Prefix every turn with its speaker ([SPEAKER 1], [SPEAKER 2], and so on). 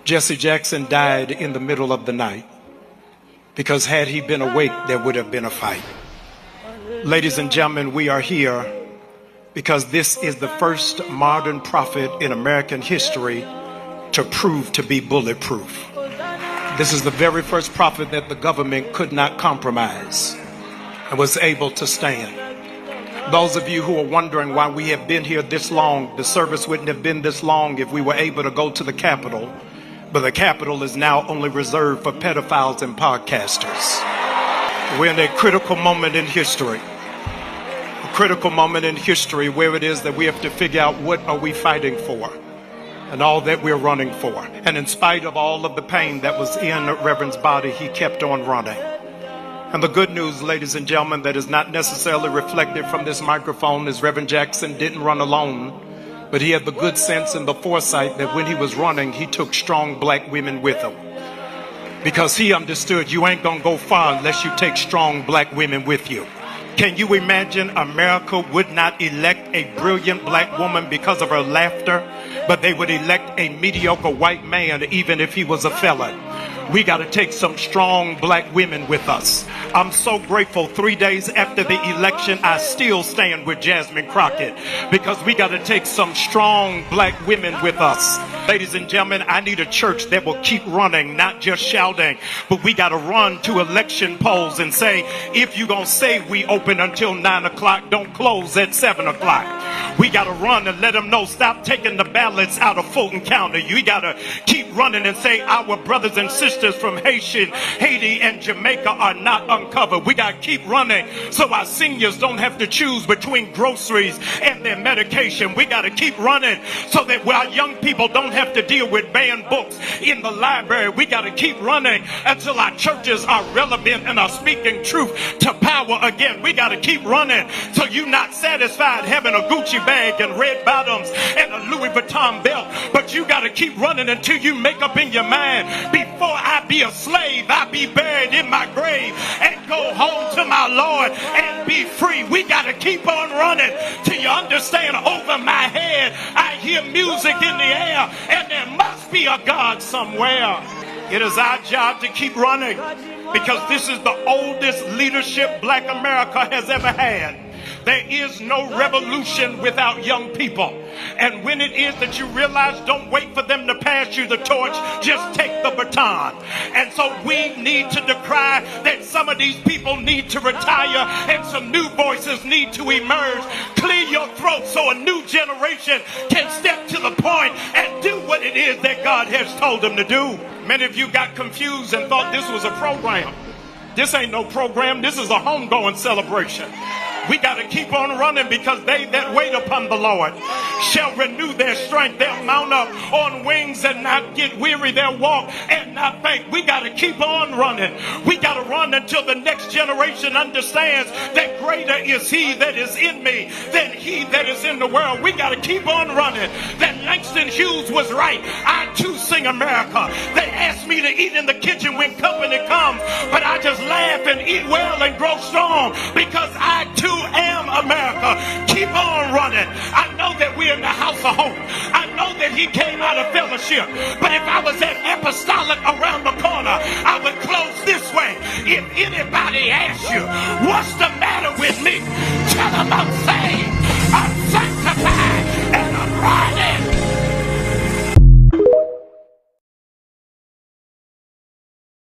[SPEAKER 1] Jesse Jackson died in the middle of the night because had he been awake, there would have been a fight. Ladies and gentlemen, we are here because this is the first modern prophet in American history to prove to be bulletproof. This is the very first prophet that the government could not compromise and was able to stand. Those of you who are wondering why we have been here this long, the service wouldn't have been this long if we were able to go to the Capitol. But the Capitol is now only reserved for pedophiles and podcasters. We're in a critical moment in history. A critical moment in history where it is that we have to figure out what are we fighting for and all that we're running for. And in spite of all of the pain that was in Reverend's body, he kept on running. And the good news, ladies and gentlemen, that is not necessarily reflected from this microphone is Reverend Jackson didn't run alone. But he had the good sense and the foresight that when he was running, he took strong black women with him. Because he understood you ain't gonna go far unless you take strong black women with you. Can you imagine America would not elect a brilliant black woman because of her laughter, but they would elect a mediocre white man even if he was a felon? We got to take some strong black women with us. I'm so grateful 3 days after the election, I still stand with Jasmine Crockett because we got to take some strong black women with us. Ladies and gentlemen, I need a church that will keep running, not just shouting, but we got to run to election polls and say, if you're going to say we open until 9 o'clock, don't close at 7 o'clock. We got to run and let them know, stop taking the ballots out of Fulton County. You got to keep running and say our brothers and sisters from Haiti and Jamaica are not uncovered. We got to keep running so our seniors don't have to choose between groceries and their medication. We got to keep running so that our young people don't have to deal with banned books in the library. We got to keep running until our churches are relevant and are speaking truth to power again. We got to keep running so you're not satisfied having a Gucci bag and red bottoms and a Louis Vuitton belt, but you got to keep running until you make up in your mind, before I be a slave, I be buried in my grave and go home to my Lord and be free. We got to keep on running till you understand. Over my head I hear music in the air, and there must be a God somewhere. It is our job to keep running because this is the oldest leadership black America has ever had. There is no revolution without young people. And when it is that you realize, don't wait for them to pass you the torch, just take the baton. And so we need to decry that some of these people need to retire and some new voices need to emerge. Clear your throat so a new generation can step to the point and do what it is that God has told them to do. Many of you got confused and thought this was a program. This ain't no program. This is a homegoing celebration. We got to keep on running because they that wait upon the Lord shall renew their strength. They'll mount up on wings and not get weary. They'll walk and not faint. We got to keep on running. We got to run until the next generation understands that greater is he that is in me than he that is in the world. We got to keep on running. That Langston Hughes was right. I too sing America. They ask me to eat in the kitchen when company comes, but I just laugh and eat well and grow strong because I too am America. Keep on running. I know that we're in the house of hope. I know that he came out of fellowship. But if I was at apostolic around the corner, I would close this way. If anybody asks you, what's the matter with me? Tell them I'm saved, I'm sanctified, and I'm running.